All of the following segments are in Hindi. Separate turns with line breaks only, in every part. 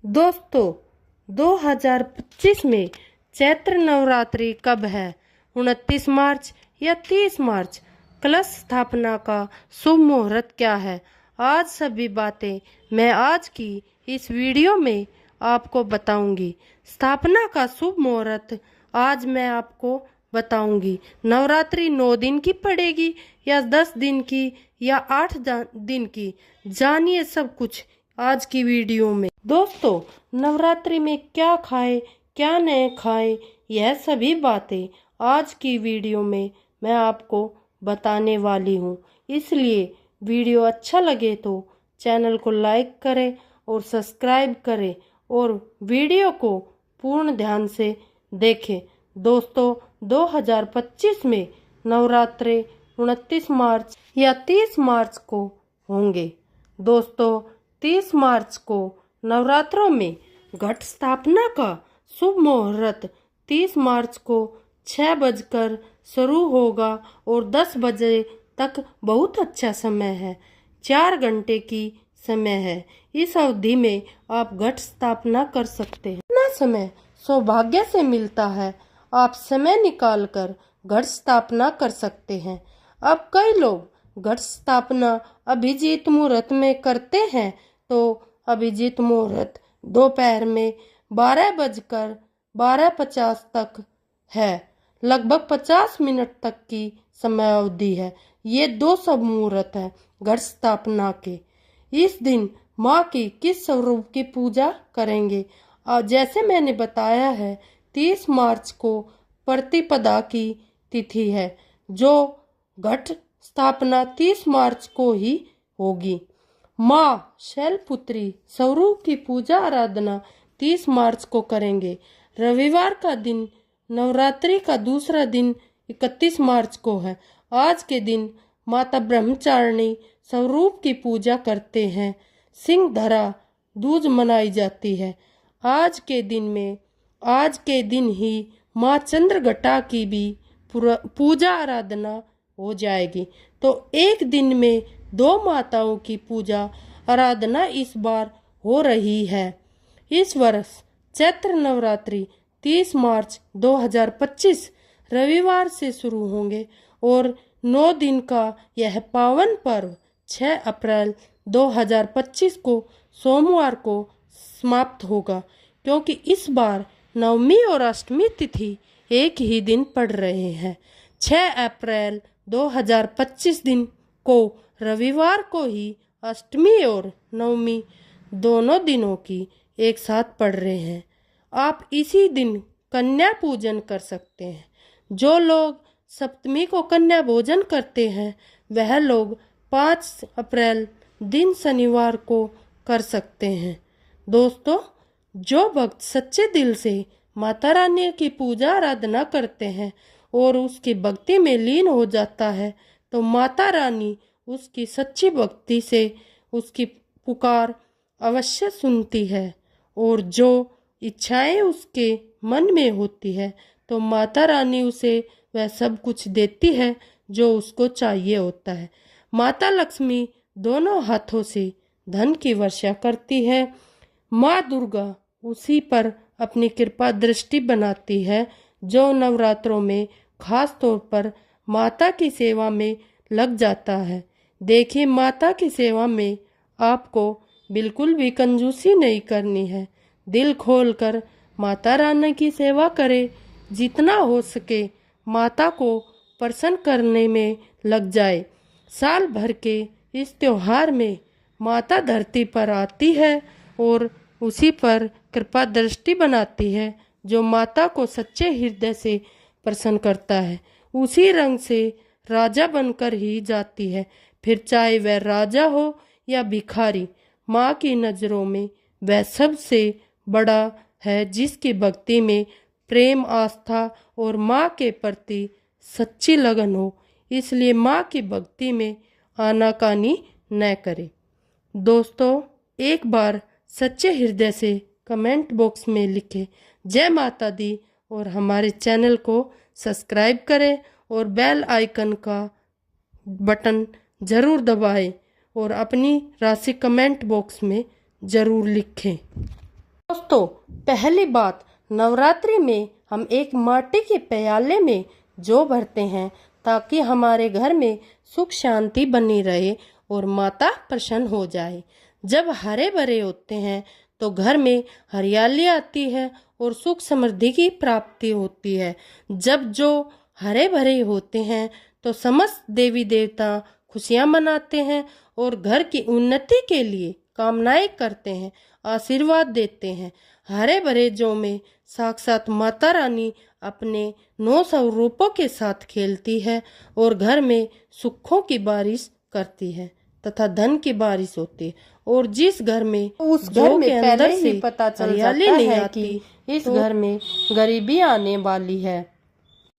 दोस्तों 2025 में चैत्र नवरात्रि कब है? 29 मार्च या 30 मार्च? कलश स्थापना का शुभ मुहूर्त क्या है? आज सभी बातें मैं आज की इस वीडियो में आपको बताऊंगी। स्थापना का शुभ मुहूर्त आज मैं आपको बताऊंगी। नवरात्रि 9 दिन की पड़ेगी या 10 दिन की या 8 दिन की? जानिए सब कुछ आज की वीडियो में। दोस्तों नवरात्रि में क्या खाए क्या नहीं खाए, यह सभी बातें आज की वीडियो में मैं आपको बताने वाली हूँ। इसलिए वीडियो अच्छा लगे तो चैनल को लाइक करें और सब्सक्राइब करें और वीडियो को पूर्ण ध्यान से देखें। दोस्तों 2025 में नवरात्रे 29 मार्च या 30 मार्च को होंगे। दोस्तों 30 मार्च को नवरात्रों में घट स्थापना का शुभ मुहूर्त 30 मार्च को 6 बजकर शुरू होगा और 10 बजे तक बहुत अच्छा समय है। 4 घंटे की समय है। इस अवधि में आप घट स्थापना कर सकते हैं। इतना समय सौभाग्य से मिलता है, आप समय निकाल कर घट स्थापना कर सकते हैं। अब कई लोग घट स्थापना अभिजीत मुहूर्त में करते हैं, तो अभिजीत मुहूर्त दोपहर में 12:50 तक है। लगभग 50 मिनट तक की समय अवधि है। ये दो शुभ मुहूर्त है घट स्थापना के। इस दिन माँ की किस स्वरूप की पूजा करेंगे? जैसे मैंने बताया है 30 मार्च को प्रतिपदा की तिथि है, जो घट स्थापना 30 मार्च को ही होगी। माँ शैलपुत्री स्वरूप की पूजा आराधना 30 मार्च को करेंगे। रविवार का दिन नवरात्रि का दूसरा दिन 31 मार्च को है। आज के दिन माता ब्रह्मचारिणी स्वरूप की पूजा करते हैं। सिंहधरा दूज मनाई जाती है। आज के दिन ही माँ चंद्रघटा की भी पूजा आराधना हो जाएगी। तो एक दिन में 2 माताओं की पूजा आराधना इस बार हो रही है। इस वर्ष चैत्र नवरात्रि 30 मार्च 2025 रविवार से शुरू होंगे और 9 दिन का यह पावन पर्व 6 अप्रैल 2025 को सोमवार को समाप्त होगा, क्योंकि इस बार नवमी और अष्टमी तिथि एक ही दिन पड़ रहे हैं। 6 अप्रैल 2025 दिन को रविवार को ही अष्टमी और नवमी दोनों दिनों की एक साथ पड़ रहे हैं। आप इसी दिन कन्या पूजन कर सकते हैं। जो लोग सप्तमी को कन्या भोजन करते हैं, वह लोग 5 अप्रैल दिन शनिवार को कर सकते हैं। दोस्तों जो भक्त सच्चे दिल से माता रानी की पूजा आराधना करते हैं और उसकी भक्ति में लीन हो जाता है, तो माता रानी उसकी सच्ची भक्ति से उसकी पुकार अवश्य सुनती है। और जो इच्छाएं उसके मन में होती है, तो माता रानी उसे वह सब कुछ देती है जो उसको चाहिए होता है। माता लक्ष्मी दोनों हाथों से धन की वर्षा करती है। माँ दुर्गा उसी पर अपनी कृपा दृष्टि बनाती है जो नवरात्रों में खास तौर पर माता की सेवा में लग जाता है। देखिए, माता की सेवा में आपको बिल्कुल भी कंजूसी नहीं करनी है। दिल खोलकर माता रानी की सेवा करें। जितना हो सके माता को प्रसन्न करने में लग जाए। साल भर के इस त्योहार में माता धरती पर आती है और उसी पर कृपा दृष्टि बनाती है। जो माता को सच्चे हृदय से प्रसन्न करता है, उसी रंग से राजा बनकर ही जाती है। फिर चाहे वह राजा हो या भिखारी, माँ की नज़रों में वह सबसे बड़ा है जिसकी भक्ति में प्रेम, आस्था और माँ के प्रति सच्ची लगन हो। इसलिए माँ की भक्ति में आनाकानी न करें। दोस्तों एक बार सच्चे हृदय से कमेंट बॉक्स में लिखें जय माता दी और हमारे चैनल को सब्सक्राइब करें और बेल आइकन का बटन ज़रूर दबाएं और अपनी राशि कमेंट बॉक्स में ज़रूर लिखें। दोस्तों, पहली बात, नवरात्रि में हम एक माटी के प्याले में जौ भरते हैं ताकि हमारे घर में सुख शांति बनी रहे और माता प्रसन्न हो जाए। जब हरे भरे होते हैं तो घर में हरियाली आती है और सुख समृद्धि की प्राप्ति होती है। जब जो हरे भरे होते हैं तो समस्त देवी देवता खुशियां मनाते हैं और घर की उन्नति के लिए कामनाएं करते हैं, आशीर्वाद देते हैं। हरे भरे जौ में साक्षात माता रानी अपने 9 स्वरूपों के साथ खेलती है और घर में सुखों की बारिश करती है तथा धन की बारिश होती है। और जिस घर में
उस घर में
के अंदर से
पता चल
हरियाली
जाता
नहीं
है
आती,
कि
इस घर में गरीबी आने वाली है।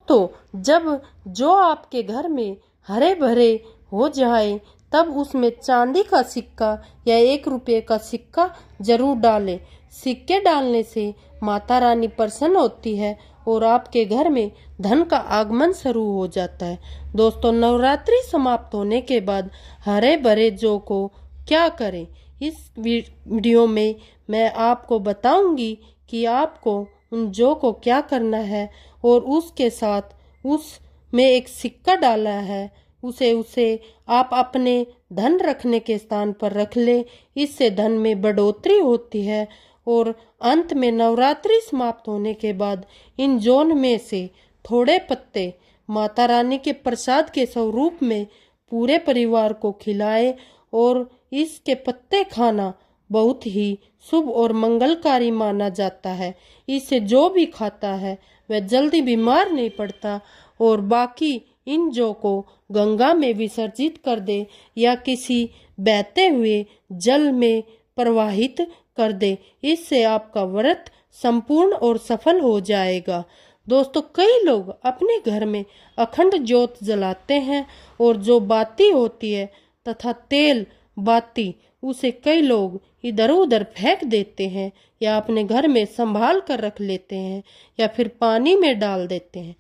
तो जब जो आपके घर में हरे भरे हो जाए तब उसमें चांदी का सिक्का या 1 रुपये का सिक्का जरूर डालें। सिक्के डालने से माता रानी प्रसन्न होती है और आपके घर में धन का आगमन शुरू हो जाता है। दोस्तों, नवरात्रि समाप्त होने के बाद हरे भरे जौ को क्या करें, इस वीडियो में मैं आपको बताऊंगी कि आपको उन जौ को क्या करना है। और उसके साथ उसमें एक सिक्का डाला है, उसे आप अपने धन रखने के स्थान पर रख ले। इससे धन में बढ़ोतरी होती है। और अंत में नवरात्रि समाप्त होने के बाद इन जौन में से थोड़े पत्ते माता रानी के प्रसाद के स्वरूप में पूरे परिवार को खिलाए। और इसके पत्ते खाना बहुत ही शुभ और मंगलकारी माना जाता है। इसे जो भी खाता है वह जल्दी बीमार नहीं पड़ता। और बाकी इन जौ को गंगा में विसर्जित कर दे या किसी बहते हुए जल में प्रवाहित कर दे। इससे आपका व्रत संपूर्ण और सफल हो जाएगा। दोस्तों, कई लोग अपने घर में अखंड ज्योत जलाते हैं और जो बाती होती है तथा तेल बाती उसे कई लोग इधर उधर फेंक देते हैं या अपने घर में संभाल कर रख लेते हैं या फिर पानी में डाल देते हैं,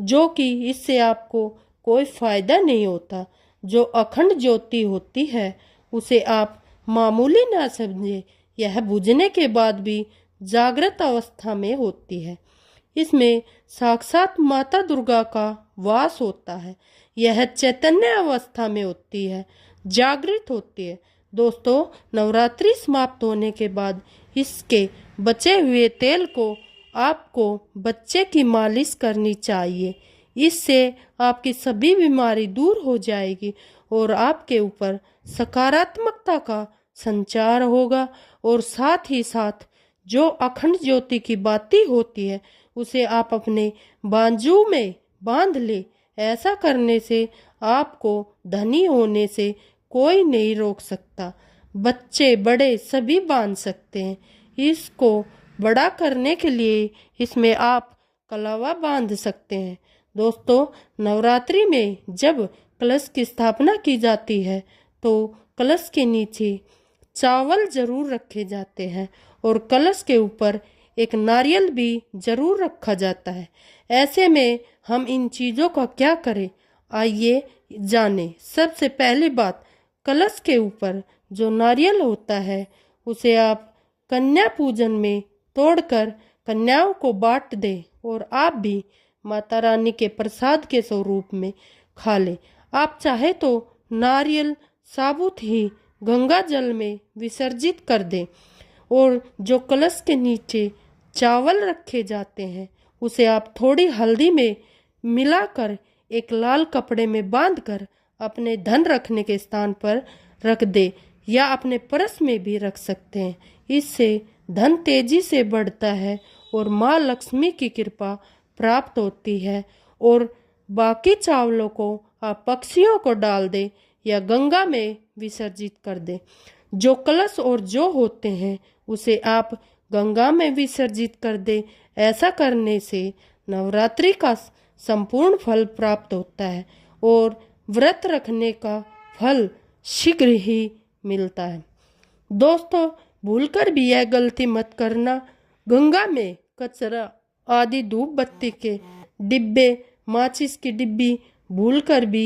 जो कि इससे आपको कोई फायदा नहीं होता। जो अखंड ज्योति होती है उसे आप मामूली ना समझे, यह बुझने के बाद भी जागृत अवस्था में होती है। इसमें साक्षात माता दुर्गा का वास होता है। यह चैतन्य अवस्था में होती है, जागृत होती है। दोस्तों, नवरात्रि समाप्त होने के बाद इसके बचे हुए तेल को आपको बच्चे की मालिश करनी चाहिए। इससे आपकी सभी बीमारी दूर हो जाएगी और आपके ऊपर सकारात्मकता का संचार होगा। और साथ ही साथ जो अखंड ज्योति की बाती होती है उसे आप अपने बाजू में बांध ले। ऐसा करने से आपको धनी होने से कोई नहीं रोक सकता। बच्चे बड़े सभी बांध सकते हैं। इसको बड़ा करने के लिए इसमें आप कलावा बांध सकते हैं। दोस्तों, नवरात्रि में जब कलश की स्थापना की जाती है तो कलश के नीचे चावल जरूर रखे जाते हैं और कलश के ऊपर एक नारियल भी जरूर रखा जाता है। ऐसे में हम इन चीज़ों का क्या करें, आइए जानें। सबसे पहली बात, कलश के ऊपर जो नारियल होता है उसे आप कन्या पूजन में तोड़कर कन्याओं को बांट दें और आप भी माता रानी के प्रसाद के स्वरूप में खा लें। आप चाहे तो नारियल साबुत ही गंगा जल में विसर्जित कर दें। और जो कलश के नीचे चावल रखे जाते हैं उसे आप थोड़ी हल्दी में मिलाकर एक लाल कपड़े में बांधकर अपने धन रखने के स्थान पर रख दे या अपने पर्स में भी रख सकते हैं। इससे धन तेजी से बढ़ता है और माँ लक्ष्मी की कृपा प्राप्त होती है। और बाकी चावलों को आप पक्षियों को डाल दें या गंगा में विसर्जित कर दें। जो कलश और जो होते हैं उसे आप गंगा में विसर्जित कर दें। ऐसा करने से नवरात्रि का संपूर्ण फल प्राप्त होता है और व्रत रखने का फल शीघ्र ही मिलता है। दोस्तों, भूलकर भी यह गलती मत करना। गंगा में कचरा आदि धूप बत्ती के डिब्बे, माचिस की डिब्बी भूलकर भी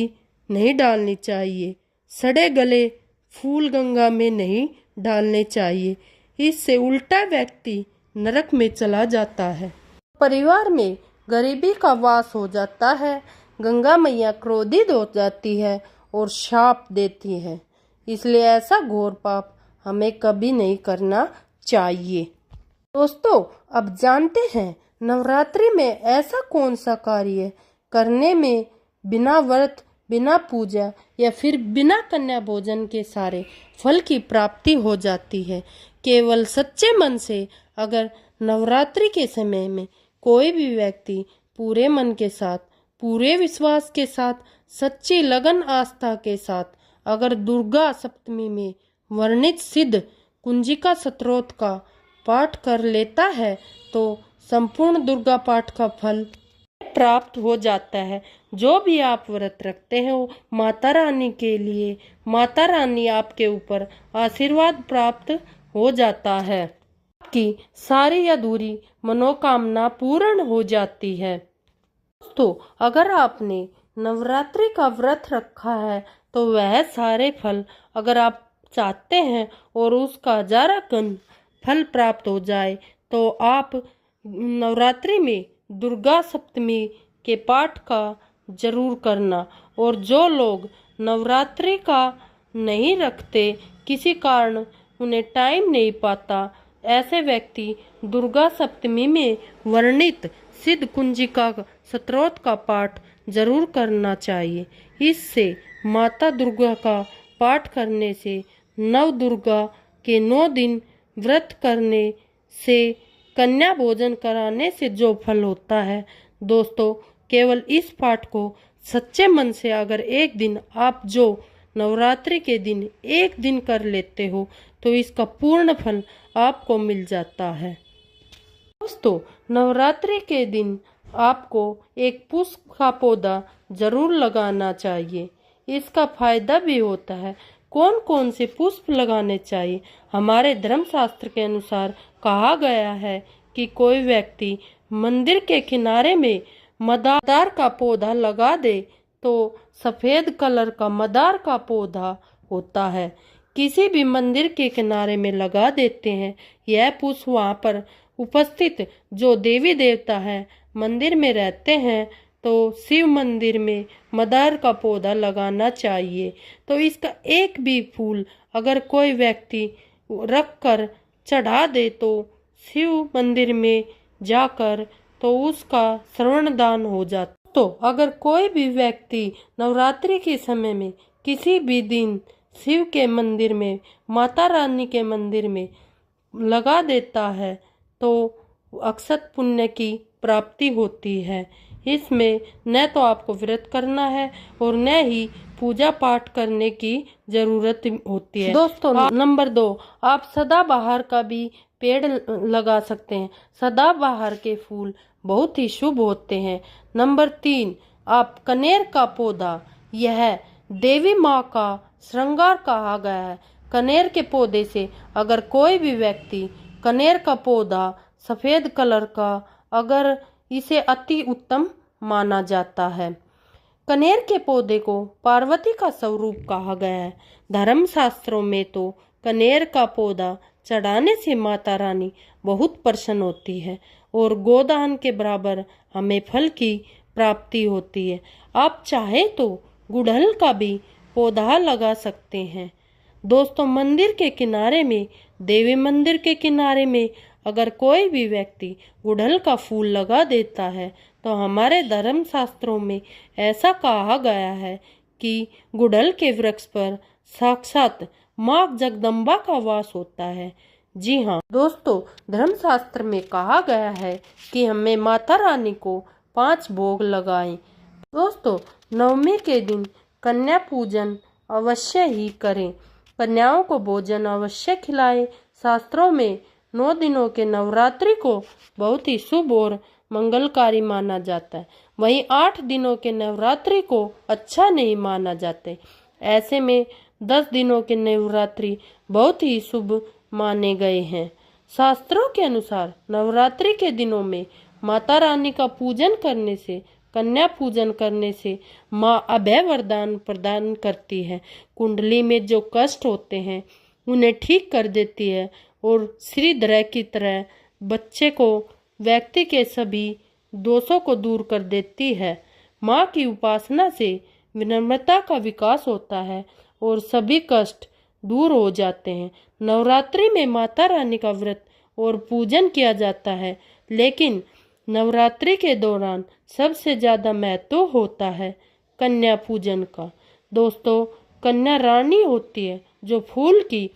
नहीं डालनी चाहिए। सड़े गले फूल गंगा में नहीं डालने चाहिए। इससे उल्टा व्यक्ति नरक में चला जाता है। परिवार में गरीबी का वास हो जाता है। गंगा मैया क्रोधित हो जाती है और शाप देती है। इसलिए ऐसा घोर पाप हमें कभी नहीं करना चाहिए। दोस्तों, अब जानते हैं नवरात्रि में ऐसा कौन सा कार्य करने में बिना व्रत, बिना पूजा या फिर बिना कन्या भोजन के सारे फल की प्राप्ति हो जाती है। केवल सच्चे मन से अगर नवरात्रि के समय में कोई भी व्यक्ति पूरे मन के साथ, पूरे विश्वास के साथ, सच्ची लगन आस्था के साथ अगर दुर्गा सप्तमी में वर्णित सिद्ध कुंजिका स्तोत्र का पाठ कर लेता है तो संपूर्ण दुर्गा पाठ का फल प्राप्त हो जाता है। जो भी आप व्रत रखते हो माता रानी के लिए, माता रानी आपके ऊपर आशीर्वाद प्राप्त हो जाता है। आपकी सारी अधूरी मनोकामना पूर्ण हो जाती है। दोस्तों, अगर आपने नवरात्रि का व्रत रखा है तो वह सारे फल अगर आप चाहते हैं और उसका हजारों फल प्राप्त हो जाए तो आप नवरात्रि में दुर्गा सप्तमी के पाठ का जरूर करना। और जो लोग नवरात्रि का नहीं रखते, किसी कारण उन्हें टाइम नहीं पाता, ऐसे व्यक्ति दुर्गा सप्तमी में वर्णित सिद्ध कुंजिका स्तोत्र का पाठ जरूर करना चाहिए। इससे माता दुर्गा का पाठ करने से, नव दुर्गा के 9 दिन व्रत करने से, कन्या भोजन कराने से जो फल होता है, दोस्तों केवल इस पाठ को सच्चे मन से अगर एक दिन आप जो नवरात्रि के दिन एक दिन कर लेते हो तो इसका पूर्ण फल आपको मिल जाता है। दोस्तों, नवरात्रि के दिन आपको एक पुष्प का पौधा जरूर लगाना चाहिए। इसका फायदा भी होता है। कौन कौन से पुष्प लगाने चाहिए? हमारे धर्मशास्त्र के अनुसार कहा गया है कि कोई व्यक्ति मंदिर के किनारे में मदार का पौधा लगा दे तो सफेद कलर का मदार का पौधा होता है, किसी भी मंदिर के किनारे में लगा देते हैं। यह पुष्प वहाँ पर उपस्थित जो देवी देवता है मंदिर में रहते हैं तो शिव मंदिर में मदार का पौधा लगाना चाहिए। तो इसका एक भी फूल अगर कोई व्यक्ति रख कर चढ़ा दे तो शिव मंदिर में जाकर तो उसका श्रवण दान हो जाता। तो अगर कोई भी व्यक्ति नवरात्रि के समय में किसी भी दिन शिव के मंदिर में, माता रानी के मंदिर में लगा देता है तो अक्षत पुण्य की प्राप्ति होती है। इसमें न तो आपको व्रत करना है और न ही पूजा पाठ करने की जरूरत होती है। दोस्तों, नंबर 2, आप सदाबहार का भी पेड़ लगा सकते हैं। सदाबहार के फूल बहुत ही शुभ होते हैं। नंबर 3, आप कनेर का पौधा, यह देवी माँ का श्रृंगार कहा गया है। कनेर के पौधे से अगर कोई भी व्यक्ति कनेर का पौधा सफेद कलर का, अगर इसे अति उत्तम माना जाता है। कनेर के पौधे को पार्वती का स्वरूप कहा गया है। धर्मशास्त्रों में तो कनेर का पौधा चढ़ाने से माता रानी बहुत प्रसन्न होती है और गोदान के बराबर हमें फल की प्राप्ति होती है। आप चाहे तो गुड़हल का भी पौधा लगा सकते हैं। दोस्तों, मंदिर के किनारे में, देवी मंदिर के किनारे में अगर कोई भी व्यक्ति गुड़हल का फूल लगा देता है तो हमारे धर्म शास्त्रों में ऐसा कहा गया है कि गुड़हल के वृक्ष पर साक्षात माँ जगदम्बा का वास होता है। जी हाँ दोस्तों, धर्मशास्त्र में कहा गया है कि हमें माता रानी को 5 भोग लगाएं। दोस्तों, नवमी के दिन कन्या पूजन अवश्य ही करें। कन्याओं को भोजन अवश्य खिलाएं। शास्त्रों में 9 दिनों के नवरात्रि को बहुत ही शुभ और मंगलकारी माना जाता है। वहीं 8 दिनों के नवरात्रि को अच्छा नहीं माना जाता। ऐसे में 10 दिनों के नवरात्रि बहुत ही शुभ माने गए हैं। शास्त्रों के अनुसार नवरात्रि के दिनों में माता रानी का पूजन करने से, कन्या पूजन करने से माँ अभय वरदान प्रदान करती है। कुंडली में जो कष्ट होते हैं उन्हें ठीक कर देती है और श्रीधर की तरह बच्चे को व्यक्ति के सभी दोषों को दूर कर देती है। माँ की उपासना से विनम्रता का विकास होता है और सभी कष्ट दूर हो जाते हैं। नवरात्रि में माता रानी का व्रत और पूजन किया जाता है, लेकिन नवरात्रि के दौरान सबसे ज़्यादा महत्व होता है कन्या पूजन का। दोस्तों, कन्या रानी होती है जो फूल की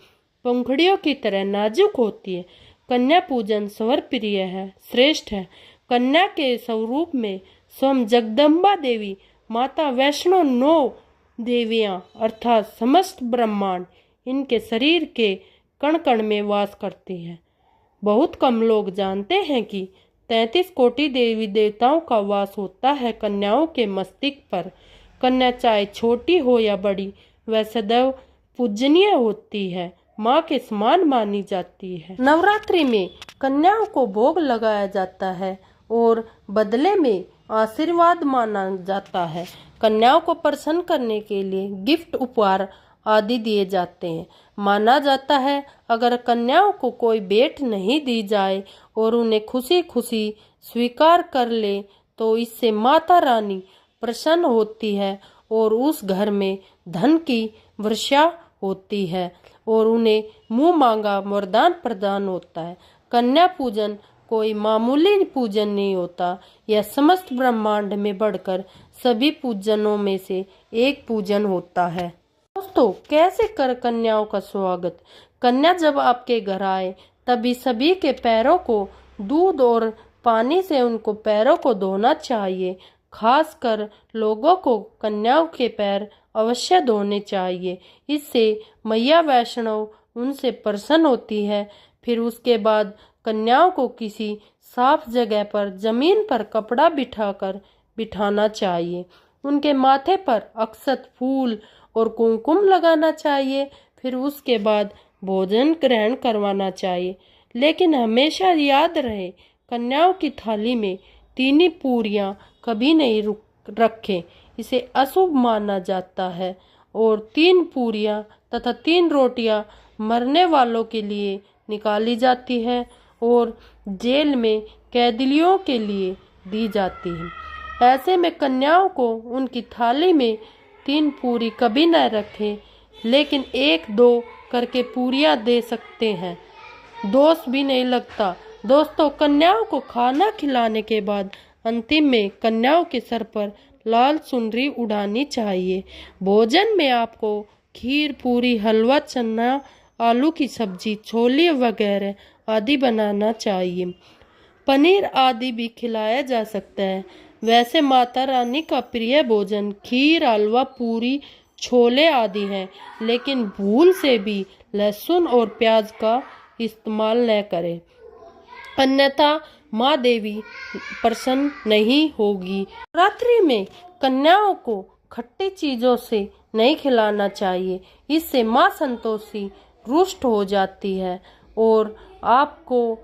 पंखुड़ियों की तरह नाजुक होती है। कन्या पूजन सर्वप्रिय है, श्रेष्ठ है। कन्या के स्वरूप में स्वयं जगदम्बा देवी, माता वैष्णो, 9 देवियां अर्थात समस्त ब्रह्मांड इनके शरीर के कण कण में वास करती है। बहुत कम लोग जानते हैं कि 33 कोटि देवी देवताओं का वास होता है कन्याओं के मस्तिष्क पर। कन्या चाहे छोटी हो या बड़ी, वह सदैव पूजनीय होती है, माँ के समान मानी जाती है। नवरात्रि में कन्याओं को भोग लगाया जाता है और बदले में आशीर्वाद माना जाता है। कन्याओं को प्रसन्न करने के लिए गिफ्ट, उपहार आदि दिए जाते हैं। माना जाता है अगर कन्याओं को कोई भेंट नहीं दी जाए और उन्हें खुशी खुशी स्वीकार कर ले तो इससे माता रानी प्रसन्न होती है और उस घर में धन की वर्षा होती है और उन्हें मुंह मांगा वरदान प्रदान होता है। कन्या पूजन कोई मामूली पूजन नहीं होता, यह समस्त ब्रह्मांड में बढ़कर सभी पूजनों में से एक पूजन होता है। दोस्तों, कैसे कर कन्याओं का स्वागत? कन्या जब आपके घर आए तभी सभी के पैरों को दूध और पानी से उनको पैरों को धोना चाहिए। खासकर लोगों को कन्याओं के पैर अवश्य धोने चाहिए, इससे मैया वैष्णव उनसे प्रसन्न होती है। फिर उसके बाद कन्याओं को किसी साफ जगह पर जमीन पर कपड़ा बिठाना चाहिए। उनके माथे पर अक्षत, फूल और कुमकुम लगाना चाहिए। फिर उसके बाद भोजन ग्रहण करवाना चाहिए। लेकिन हमेशा याद रहे, कन्याओं की थाली में 3 पूरियां कभी नहीं रखें, इसे अशुभ माना जाता है। और 3 पूरियां तथा 3 रोटियां मरने वालों के लिए निकाली जाती है और जेल में कैदियों के लिए दी जाती है। ऐसे में कन्याओं को उनकी थाली में 3 पूरी कभी न रखें, लेकिन 1-2 करके पूरियां दे सकते हैं, दोष भी नहीं लगता। दोस्तों, कन्याओं को खाना खिलाने के बाद अंतिम में कन्याओं के सर पर लाल चुनरी उड़ानी चाहिए। भोजन में आपको खीर, पूरी, हलवा, चना, आलू की सब्जी, छोले वगैरह आदि बनाना चाहिए। पनीर आदि भी खिलाया जा सकता है। वैसे माता रानी का प्रिय भोजन खीर, हलवा, पूरी, छोले आदि हैं, लेकिन भूल से भी लहसुन और प्याज का इस्तेमाल न करें, अन्यथा माँ देवी प्रसन्न नहीं होगी। रात्रि में कन्याओं को खट्टी चीजों से नहीं खिलाना चाहिए, इससे माँ संतोषी रुष्ट हो जाती है और आपको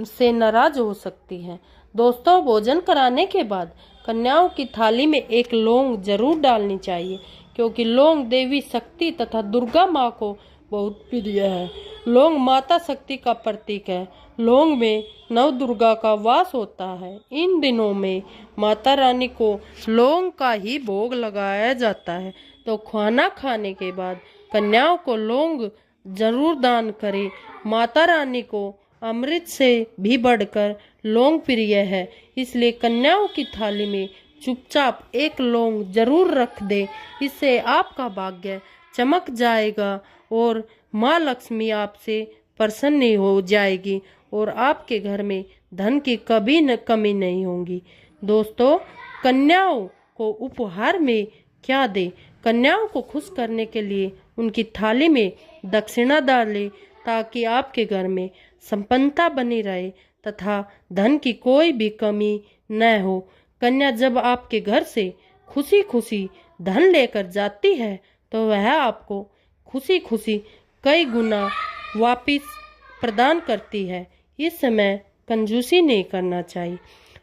से नाराज हो सकती है। दोस्तों, भोजन कराने के बाद कन्याओं की थाली में एक लौंग जरूर डालनी चाहिए, क्योंकि लौंग देवी शक्ति तथा दुर्गा माँ को बहुत प्रिय है। लौंग माता शक्ति का प्रतीक है। लौंग में नव दुर्गा का वास होता है। इन दिनों में माता रानी को लौंग का ही भोग लगाया जाता है, तो खाना खाने के बाद कन्याओं को लौंग जरूर दान करें। माता रानी को अमृत से भी बढ़कर लौंग प्रिय है, इसलिए कन्याओं की थाली में चुपचाप एक लौंग जरूर रख दे। इससे आपका भाग्य चमक जाएगा और माँ लक्ष्मी आपसे प्रसन्न हो जाएगी और आपके घर में धन की कभी न कमी नहीं होगी। दोस्तों, कन्याओं को उपहार में क्या दें? कन्याओं को खुश करने के लिए उनकी थाली में दक्षिणा डालें, ताकि आपके घर में संपन्नता बनी रहे तथा धन की कोई भी कमी न हो। कन्या जब आपके घर से खुशी खुशी धन लेकर जाती है, तो वह आपको खुशी खुशी कई गुना वापस प्रदान करती है। इस समय कंजूसी नहीं करना चाहिए।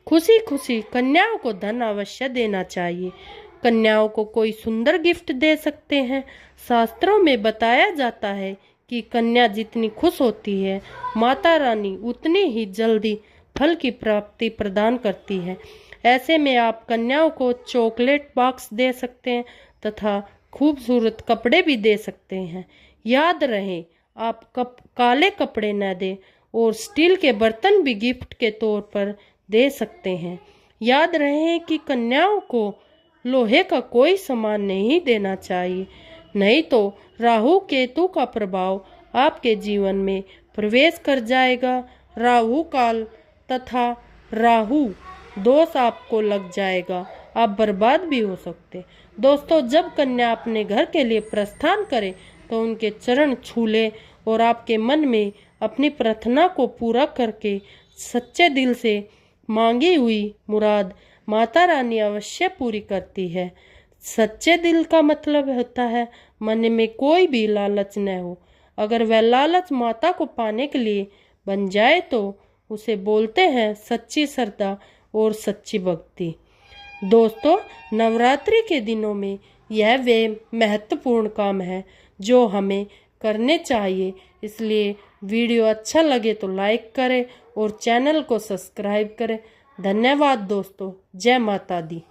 खुशी खुशी कन्याओं को धन अवश्य देना चाहिए। कन्याओं को कोई सुंदर गिफ्ट दे सकते हैं। शास्त्रों में बताया जाता है कि कन्या जितनी खुश होती है, माता रानी उतनी ही जल्दी फल की प्राप्ति प्रदान करती है। ऐसे में आप कन्याओं को चॉकलेट बॉक्स दे सकते हैं तथा खूबसूरत कपड़े भी दे सकते हैं। याद रहे, आप काले कपड़े न दें और स्टील के बर्तन भी गिफ्ट के तौर पर दे सकते हैं। याद रहे कि कन्याओं को लोहे का कोई सामान नहीं देना चाहिए, नहीं तो राहु केतु का प्रभाव आपके जीवन में प्रवेश कर जाएगा। राहु काल तथा राहु दोष आपको लग जाएगा, आप बर्बाद भी हो सकते। दोस्तों, जब कन्या अपने घर के लिए प्रस्थान करे तो उनके चरण छू ले और आपके मन में अपनी प्रार्थना को पूरा करके सच्चे दिल से मांगी हुई मुराद माता रानी अवश्य पूरी करती है। सच्चे दिल का मतलब होता है मन में कोई भी लालच न हो। अगर वह लालच माता को पाने के लिए बन जाए तो उसे बोलते हैं सच्ची श्रद्धा और सच्ची भक्ति। दोस्तों, नवरात्रि के दिनों में यह वे महत्वपूर्ण काम है जो हमें करने चाहिए। इसलिए वीडियो अच्छा लगे तो लाइक करें और चैनल को सब्सक्राइब करें। धन्यवाद दोस्तों। जय माता दी।